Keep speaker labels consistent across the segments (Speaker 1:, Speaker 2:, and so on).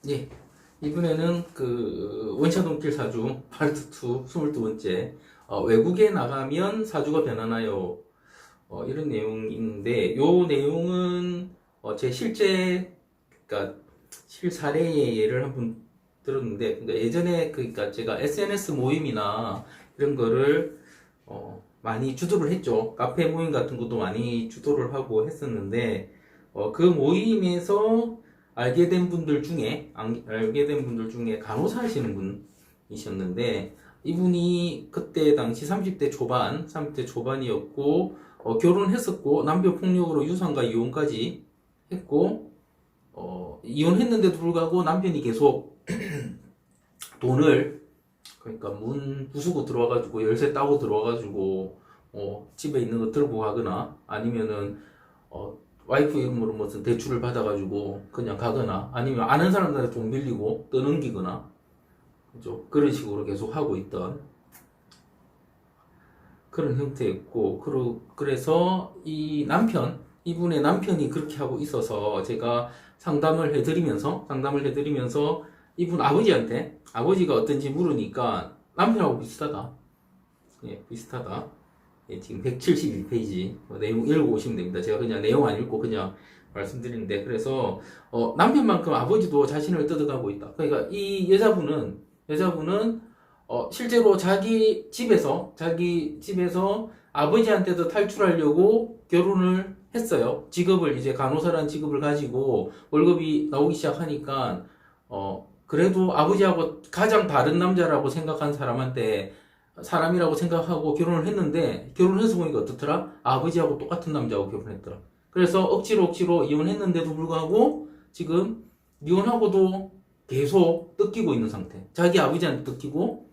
Speaker 1: 예, 이번에는 그 원샷원길 사주 파트 2 22번째 외국에 나가면 사주가 변하나요? 이런 내용인데 요 내용은 제 실제 그러니까 실사례의 예를 한번 들었는데 그러니까 예전에 그러니까 제가 SNS 모임이나 이런 거를 많이 주도를 했죠. 카페 모임 같은 것도 많이 주도를 하고 했었는데 그 모임에서 알게 된 분들 중에 간호사 하시는 분이셨는데 이분이 그때 당시 30대 초반이었고 결혼했었고 남편 폭력으로 유산과 이혼까지 했고 이혼했는데도 불구하고 남편이 계속 돈을 그러니까 문 부수고 들어와가지고 열쇠 따고 들어와가지고 집에 있는 거 들고 가거나 아니면은 와이프 이름으로 무슨 대출을 받아가지고 그냥 가거나 아니면 아는 사람들한테 돈 빌리고 떠넘기거나 그죠? 그런 식으로 계속 하고 있던 그런 형태였고 그래서 이분의 남편이 그렇게 하고 있어서 제가 상담을 해드리면서 이분 아버지가 어떤지 물으니까 남편하고 비슷하다. 예, 비슷하다. 예, 지금 171페이지 내용 읽어보시면 됩니다. 제가 그냥 내용 안 읽고 그냥 말씀드리는데 그래서 남편만큼 아버지도 자신을 뜯어가고 있다. 그러니까 이 여자분은 실제로 자기 집에서 아버지한테도 탈출하려고 결혼을 했어요. 직업을 이제 간호사라는 직업을 가지고 월급이 나오기 시작하니까 그래도 아버지하고 가장 다른 남자라고 생각한 사람이라고 생각하고 결혼을 했는데 결혼해서 보니까 어떻더라? 아버지하고 똑같은 남자하고 결혼했더라. 그래서 억지로 이혼했는데도 불구하고 지금 이혼하고도 계속 뜯기고 있는 상태. 자기 아버지한테 뜯기고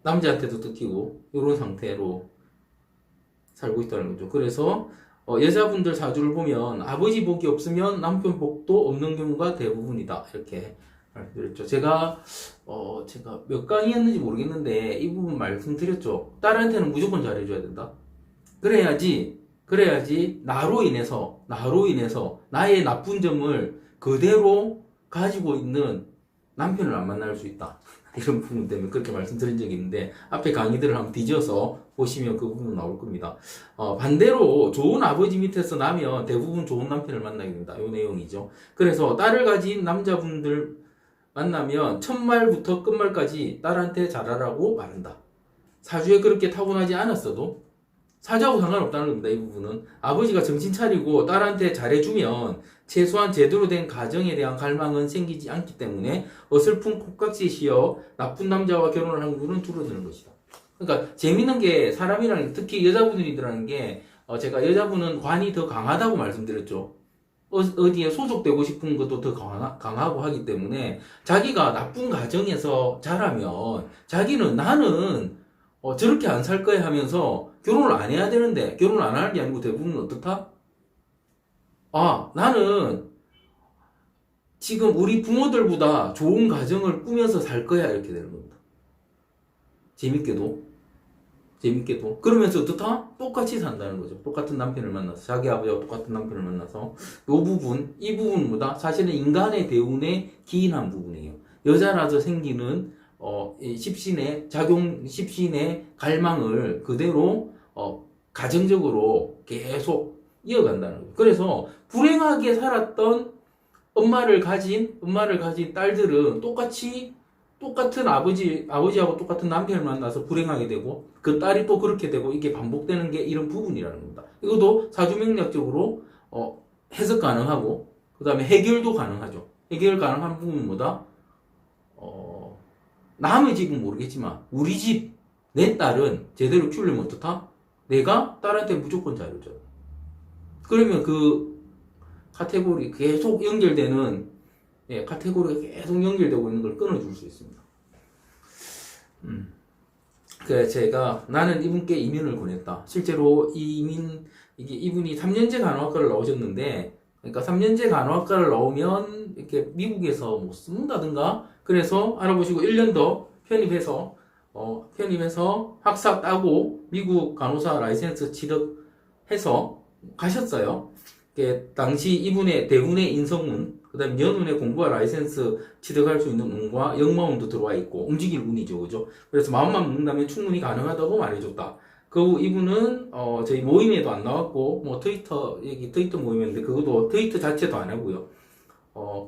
Speaker 1: 남자한테도 뜯기고 이런 상태로 살고 있다는 거죠. 그래서 여자분들 사주를 보면 아버지 복이 없으면 남편 복도 없는 경우가 대부분이다. 이렇게 말씀드렸죠. 제가 몇 강의였는지 모르겠는데 이 부분 말씀드렸죠. 딸한테는 무조건 잘해줘야 된다. 그래야지 나로 인해서 나의 나쁜 점을 그대로 가지고 있는 남편을 안 만날 수 있다. 이런 부분 때문에 그렇게 말씀드린 적이 있는데 앞에 강의들을 한번 뒤져서 보시면 그 부분 나올 겁니다. 반대로 좋은 아버지 밑에서 나면 대부분 좋은 남편을 만나게 됩니다. 이 내용이죠. 그래서 딸을 가진 남자분들 만나면 첫말부터 끝말까지 딸한테 잘하라고 말한다. 사주에 그렇게 타고나지 않았어도 사주하고 상관없다는 겁니다. 이 부분은 아버지가 정신 차리고 딸한테 잘해주면 최소한 제대로 된 가정에 대한 갈망은 생기지 않기 때문에 어설픈 콩깍지시여 나쁜 남자와 결혼을 한 분은 줄어드는 것이다. 그러니까 재밌는 게 사람이라는 게 특히 여자분들이라는 게 제가 여자분은 관이 더 강하다고 말씀드렸죠. 어디에 소속되고 싶은 것도 더 강하고 하기 때문에 자기가 나쁜 가정에서 자라면 자기는 나는 저렇게 안 살 거야 하면서 결혼을 안 해야 되는데 결혼을 안 하는 게 아니고 대부분은 어떻다? 나는 지금 우리 부모들보다 좋은 가정을 꾸며서 살 거야 이렇게 되는 겁니다. 재밌게도 그러면서 어떻다? 똑같이 산다는 거죠. 똑같은 남편을 만나서 자기 아버지와 똑같은 남편을 만나서 이 부분보다 사실은 인간의 대운에 기인한 부분이에요. 여자라서 생기는 십신의 갈망을 그대로 가정적으로 계속 이어간다는 거예요. 그래서 불행하게 살았던 엄마를 가진 딸들은 똑같은 아버지하고 똑같은 남편을 만나서 불행하게 되고 그 딸이 또 그렇게 되고 이게 반복되는 게 이런 부분이라는 겁니다. 이것도 사주명리학적으로 해석 가능하고 그 다음에 해결도 가능하죠. 해결 가능한 부분은 뭐다? 남의 집은 모르겠지만 우리 집 내 딸은 제대로 키우려면 어떻다? 내가 딸한테 무조건 잘해줘. 그러면 그 카테고리 계속 연결되는 카테고리가 계속 연결되고 있는 걸 끊어줄 수 있습니다. 그래서 제가 나는 이분께 이민을 권했다. 실제로 이분이 3년제 간호학과를 나오셨는데 그러니까 3년제 간호학과를 나오면 이렇게 미국에서 못 쓴다든가 그래서 알아보시고 1년 더 편입해서 학사 따고 미국 간호사 라이센스 취득해서 가셨어요. 당시 이분의 대운의 인성운 그 다음에 연운에 공부와 라이센스 취득할 수 있는 운과 역마운도 들어와 있고 움직일 운이죠. 그죠? 그래서 마음만 먹는다면 충분히 가능하다고 말해줬다. 그 이분은 저희 모임에도 안 나왔고 뭐 트위터 모임인데 그것도 트위터 자체도 안 하고요.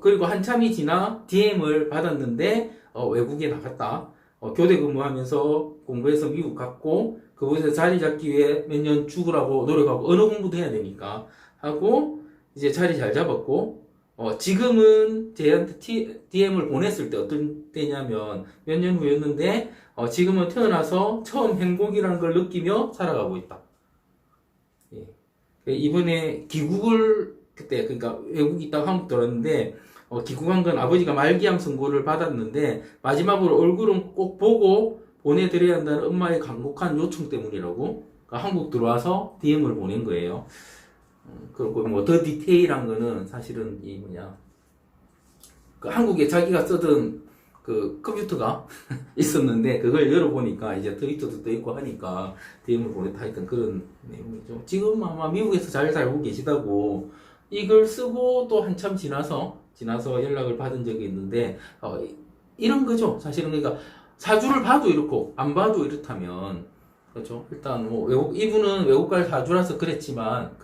Speaker 1: 그리고 한참이 지나 DM을 받았는데 외국에 나갔다. 교대 근무하면서 공부해서 미국 갔고 그곳에서 자리 잡기 위해 몇 년 죽으라고 노력하고 언어 공부도 해야 되니까 하고 이제 자리 잘 잡았고 지금은 제한테 DM을 보냈을 때 어떤 때냐면 몇 년 후였는데 지금은 태어나서 처음 행복이라는 걸 느끼며 살아가고 있다. 예. 이번에 귀국을 그때 그러니까 외국에 있다가 한국 들어왔는데 귀국한 건 아버지가 말기암 선고를 받았는데 마지막으로 얼굴은 꼭 보고 보내드려야 한다는 엄마의 간곡한 요청 때문이라고 그러니까 한국 들어와서 DM을 보낸 거예요. 그리고 뭐 더 디테일한 거는 사실은 이 뭐냐 그 한국에 자기가 쓰던 그 컴퓨터가 있었는데 그걸 열어보니까 이제 트위터도 떠 있고 하니까 DM을 보냈다 했던 그런 내용이죠. 지금 아마 미국에서 잘 살고 계시다고 이걸 쓰고 또 한참 지나서 연락을 받은 적이 있는데 이런 거죠. 사실은 그러니까 사주를 봐도 이렇고 안 봐도 이렇다면 그렇죠. 일단 뭐 이분은 외국갈 사주라서 그랬지만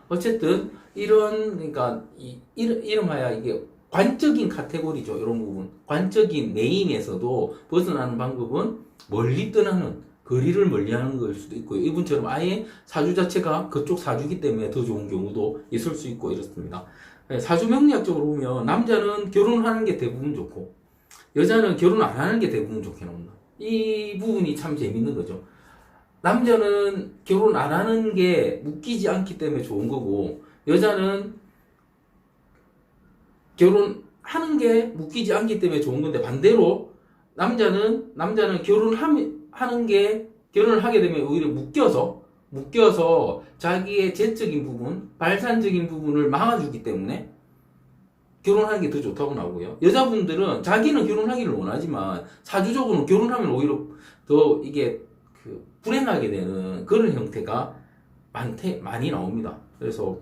Speaker 1: 어쨌든 이런 그러니까 이름하야 이게 관적인 카테고리죠. 이런 부분 관적인 네임에서도 벗어나는 방법은 멀리 떠나는 거리를 멀리하는 걸 수도 있고요. 이분처럼 아예 사주 자체가 그쪽 사주기 때문에 더 좋은 경우도 있을 수 있고 이렇습니다. 사주 명리학적으로 보면 남자는 결혼하는 게 대부분 좋고 여자는 결혼 안 하는 게 대부분 좋게 나온다. 이 부분이 참 재밌는 거죠. 남자는 결혼 안 하는 게 묶이지 않기 때문에 좋은 거고 여자는 결혼하는 게 묶이지 않기 때문에 좋은 건데 반대로 남자는 결혼을 하게 되면 오히려 묶여서 자기의 재적인 부분, 발산적인 부분을 막아주기 때문에 결혼하는 게 더 좋다고 나오고요. 여자분들은 자기는 결혼하기를 원하지만 사주적으로는 결혼하면 오히려 더 이게 불행하게 되는 그런 형태가 많이 나옵니다. 그래서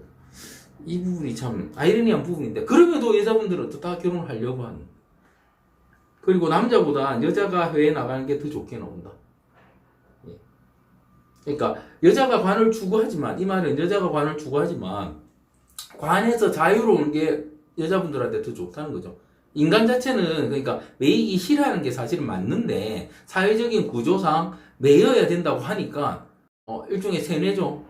Speaker 1: 이 부분이 참 아이러니한 부분인데 그럼에도 여자분들은 또 다 결혼을 하려고 하는 그리고 남자보다 여자가 해외에 나가는 게 더 좋게 나온다. 그러니까 여자가 관을 추구하지만 이 말은 여자가 관을 추구하지만 관에서 자유로운 게 여자분들한테 더 좋다는 거죠. 인간 자체는 그러니까 매이기 싫어하는 게 사실은 맞는데 사회적인 구조상 매여야 된다고 하니까 일종의 세뇌죠.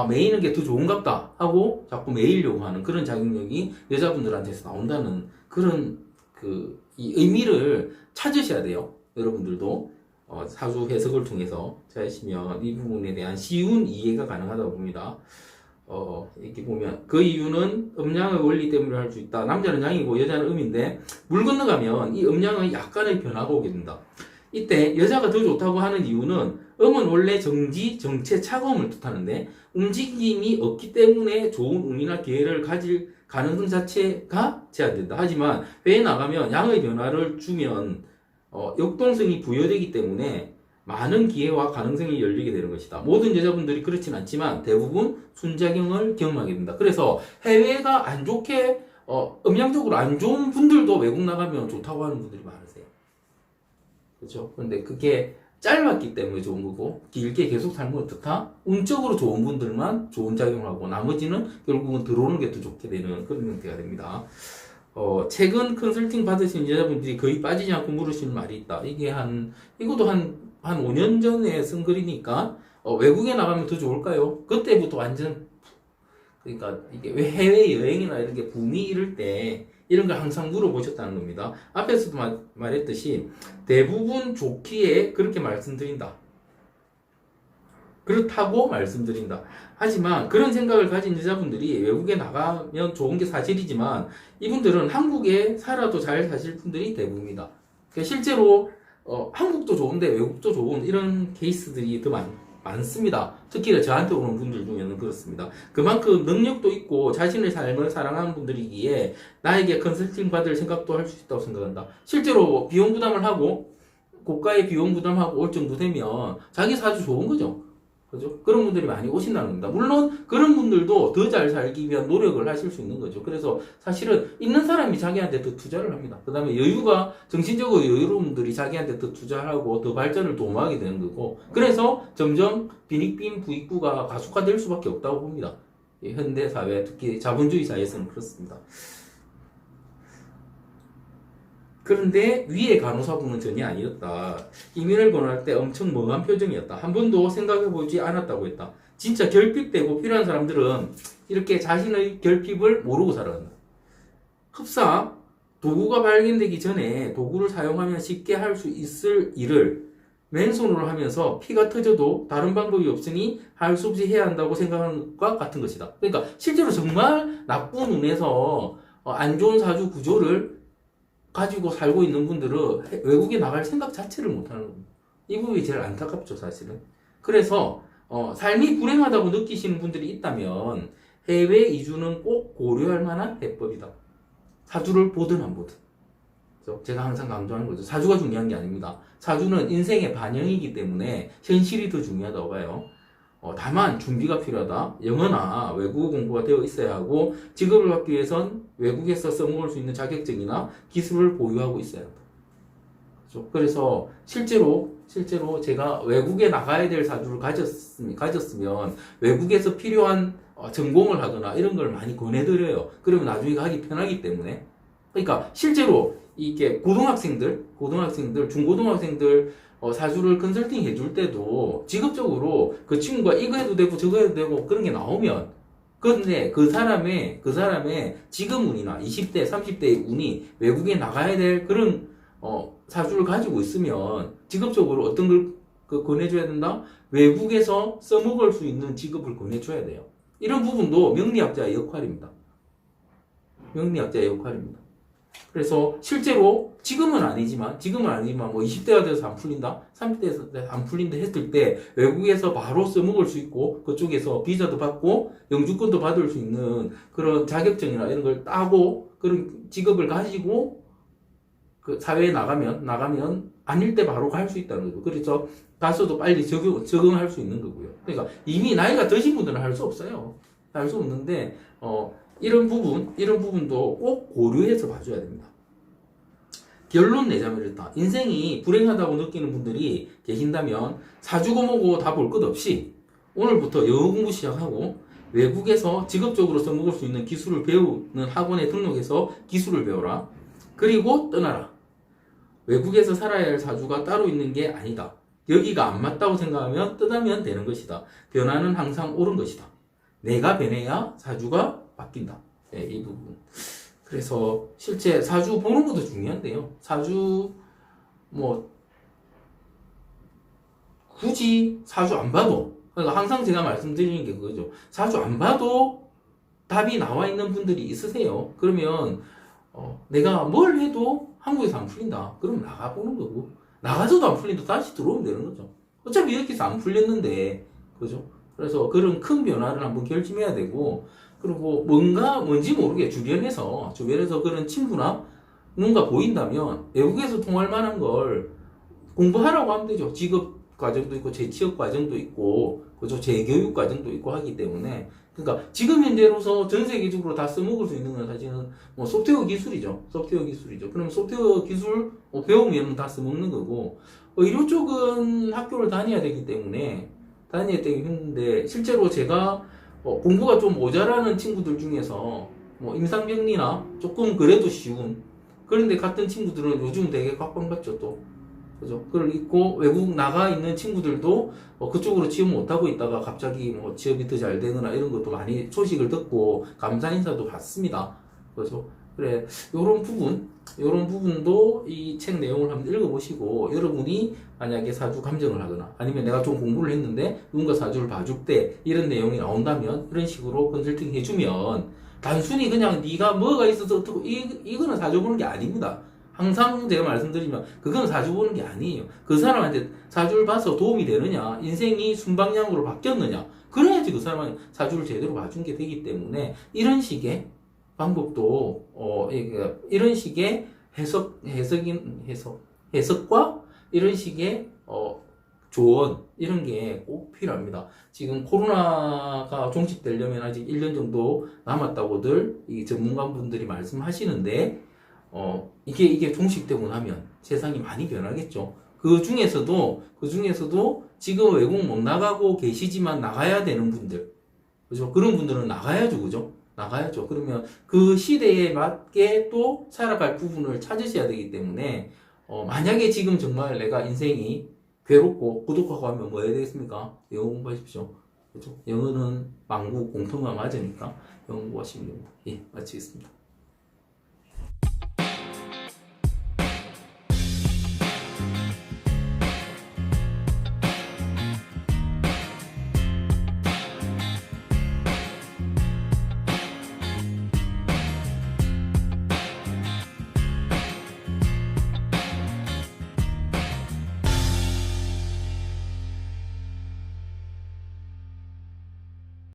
Speaker 1: 매이는 게 더 좋은갑다 하고 자꾸 매이려고 하는 그런 작용력이 여자분들한테서 나온다는 그런 이 의미를 찾으셔야 돼요. 여러분들도 사주 해석을 통해서 찾으시면 이 부분에 대한 쉬운 이해가 가능하다고 봅니다. 이렇게 보면 그 이유는 음양의 원리 때문에 할 수 있다. 남자는 양이고 여자는 음인데 물 건너가면 이 음양의 약간의 변화가 오게 된다. 이때 여자가 더 좋다고 하는 이유는 음은 원래 정지, 정체, 차가움을 뜻하는데 움직임이 없기 때문에 좋은 운이나 기회를 가질 가능성 자체가 제한된다. 하지만 회에 나가면 양의 변화를 주면 역동성이 부여되기 때문에 많은 기회와 가능성이 열리게 되는 것이다. 모든 여자분들이 그렇진 않지만 대부분 순작용을 경험하게 된다. 그래서 해외가 안 좋게 음양적으로 안 좋은 분들도 외국 나가면 좋다고 하는 분들이 많으세요. 그렇죠? 그런데 그게 짧았기 때문에 좋은 거고 길게 계속 살면 어떻다? 운적으로 좋은 분들만 좋은 작용을 하고 나머지는 결국은 들어오는 게 더 좋게 되는 그런 형태가 됩니다. 최근 컨설팅 받으신 여자분들이 거의 빠지지 않고 물으시는 말이 있다. 이것도 한 5년 전에 쓴 글이니까 외국에 나가면 더 좋을까요? 그때부터 완전 그러니까 이게 왜 해외 여행이나 이런 게 붐이 이럴 때 이런 걸 항상 물어보셨다는 겁니다. 앞에서도 말했듯이 대부분 좋기에 그렇게 말씀드린다. 그렇다고 말씀드린다. 하지만 그런 생각을 가진 여자분들이 외국에 나가면 좋은 게 사실이지만 이분들은 한국에 살아도 잘 사실 분들이 대부분이다. 그러니까 실제로 한국도 좋은데 외국도 좋은 이런 케이스들이 더 많습니다. 특히 저한테 오는 분들 중에는 그렇습니다. 그만큼 능력도 있고 자신의 삶을 사랑하는 분들이기에 나에게 컨설팅 받을 생각도 할 수 있다고 생각한다. 실제로 비용 부담을 하고 고가의 비용 부담하고 올 정도 되면 자기 사주 좋은 거죠. 그죠? 그런 분들이 많이 오신다는 겁니다. 물론 그런 분들도 더 잘 살기 위한 노력을 하실 수 있는 거죠. 그래서 사실은 있는 사람이 자기한테 더 투자를 합니다. 그 다음에 정신적으로 여유로운 분들이 자기한테 더 투자하고 더 발전을 도모하게 되는 거고, 그래서 점점 빈익빈 부익부가 가속화될 수밖에 없다고 봅니다. 현대 사회, 특히 자본주의 사회에서는 그렇습니다. 그런데 위의 간호사분은 전혀 아니었다. 이민을 권할 때 엄청 멍한 표정이었다. 한 번도 생각해보지 않았다고 했다. 진짜 결핍되고 필요한 사람들은 이렇게 자신의 결핍을 모르고 살아간다. 흡사, 도구가 발견되기 전에 도구를 사용하면 쉽게 할 수 있을 일을 맨손으로 하면서 피가 터져도 다른 방법이 없으니 할 수 없이 해야 한다고 생각하는 것과 같은 것이다. 그러니까 실제로 정말 나쁜 운에서 안 좋은 사주 구조를 가지고 살고 있는 분들은 외국에 나갈 생각 자체를 못하는 겁니다. 이 부분이 제일 안타깝죠, 사실은. 그래서 삶이 불행하다고 느끼시는 분들이 있다면 해외 이주는 꼭 고려할 만한 해법이다. 사주를 보든 안 보든. 그래서 제가 항상 강조하는 거죠. 사주가 중요한 게 아닙니다. 사주는 인생의 반영이기 때문에 현실이 더 중요하다고 봐요. 다만 준비가 필요하다. 영어나 외국어 공부가 되어 있어야 하고 직업을 받기 위해선 외국에서 써먹을 수 있는 자격증이나 기술을 보유하고 있어야 한다. 그래서 실제로 제가 외국에 나가야 될 사주를 가졌으면 외국에서 필요한 전공을 하거나 이런 걸 많이 권해드려요. 그러면 나중에 가기 편하기 때문에. 그러니까 실제로 이게 고등학생들, 중고등학생들 사주를 컨설팅 해줄 때도 직업적으로 그 친구가 이거 해도 되고 저거 해도 되고 그런 게 나오면, 그런데 그 사람의 지금 운이나 20대, 30대의 운이 외국에 나가야 될 그런 사주를 가지고 있으면 직업적으로 어떤 걸 권해줘야 된다? 외국에서 써먹을 수 있는 직업을 권해줘야 돼요. 이런 부분도 명리학자의 역할입니다. 그래서 실제로 지금은 아니지만 뭐 20대가 돼서 안 풀린다, 30대에서 안 풀린다 했을 때 외국에서 바로 써먹을 수 있고 그쪽에서 비자도 받고 영주권도 받을 수 있는 그런 자격증이나 이런 걸 따고 그런 직업을 가지고 그 사회에 나가면 아닐 때 바로 갈 수 있다는 거죠. 그래서 가서도 빨리 적응할 수 있는 거고요. 그러니까 이미 나이가 드신 분들은 할 수 없어요. 할 수 없는데 이런 부분도 꼭 고려해서 봐줘야 됩니다. 결론 내자면 이렇다. 인생이 불행하다고 느끼는 분들이 계신다면 사주고 뭐고 다 볼 것 없이 오늘부터 영어 공부 시작하고 외국에서 직업적으로 써먹을 수 있는 기술을 배우는 학원에 등록해서 기술을 배워라. 그리고 떠나라. 외국에서 살아야 할 사주가 따로 있는 게 아니다. 여기가 안 맞다고 생각하면 떠나면 되는 것이다. 변화는 항상 옳은 것이다. 내가 변해야 사주가 바뀐다. 네, 이 부분. 그래서 실제 사주 보는 것도 중요한데요. 사주 굳이 사주 안 봐도, 그러니까 항상 제가 말씀드리는 게 그거죠. 사주 안 봐도 답이 나와 있는 분들이 있으세요. 그러면 내가 뭘 해도 한국에서 안 풀린다. 그럼 나가보는 거고, 나가서도 안 풀린다. 다시 들어오면 되는 거죠. 어차피 여기서 안 풀렸는데, 그죠? 그래서 그런 큰 변화를 한번 결심해야 되고, 그리고 뭔지 모르게 주변에서 그런 친구나 뭔가 보인다면 외국에서 통할 만한 걸 공부하라고 하면 되죠. 직업 과정도 있고 재취업 과정도 있고 그죠, 재교육 과정도 있고 하기 때문에. 그러니까 지금 현재로서 전 세계적으로 다 써먹을 수 있는 건 사실은 소프트웨어 기술이죠. 그럼 소프트웨어 기술 배우면 다 써먹는 거고, 의료 쪽은 학교를 다녀야 되기 때문에 힘든데, 실제로 제가 공부가 좀 모자라는 친구들 중에서 임상병리나 조금 그래도 쉬운 그런데 같은 친구들은 요즘 되게 꽉꽉받죠 또. 그죠? 그리고 외국 나가 있는 친구들도 그쪽으로 취업 못하고 있다가 갑자기 취업이 더 잘 되거나 이런 것도 많이 소식을 듣고 감사 인사도 받습니다. 그죠? 그래, 요런 부분도 이 책 내용을 한번 읽어보시고, 여러분이 만약에 사주 감정을 하거나 아니면 내가 좀 공부를 했는데 누군가 사주를 봐줄 때 이런 내용이 나온다면 이런 식으로 컨설팅 해주면, 단순히 그냥 네가 뭐가 있어서 어떻고 이거는 사주 보는 게 아닙니다. 항상 제가 말씀드리면 그건 사주 보는 게 아니에요. 그 사람한테 사주를 봐서 도움이 되느냐, 인생이 순방향으로 바뀌었느냐, 그래야지 그 사람한테 사주를 제대로 봐준 게 되기 때문에, 이런 식의 방법도 이런 식의 해석과 이런 식의 조언 이런 게 꼭 필요합니다. 지금 코로나가 종식되려면 아직 1년 정도 남았다고들 이 전문가분들이 말씀하시는데 이게 종식되고 나면 세상이 많이 변하겠죠. 그 중에서도 지금 외국 못 나가고 계시지만 나가야 되는 분들, 그죠? 그런 분들은 나가야죠, 그죠? 나가야죠. 그러면 그 시대에 맞게 또 살아갈 부분을 찾으셔야 되기 때문에 만약에 지금 정말 내가 인생이 괴롭고 고독하고 하면 뭐 해야 되겠습니까? 영어 공부하십시오. 그죠? 영어는 만국 공통어가 맞으니까 영어 공부하시면 됩니다. 예, 마치겠습니다.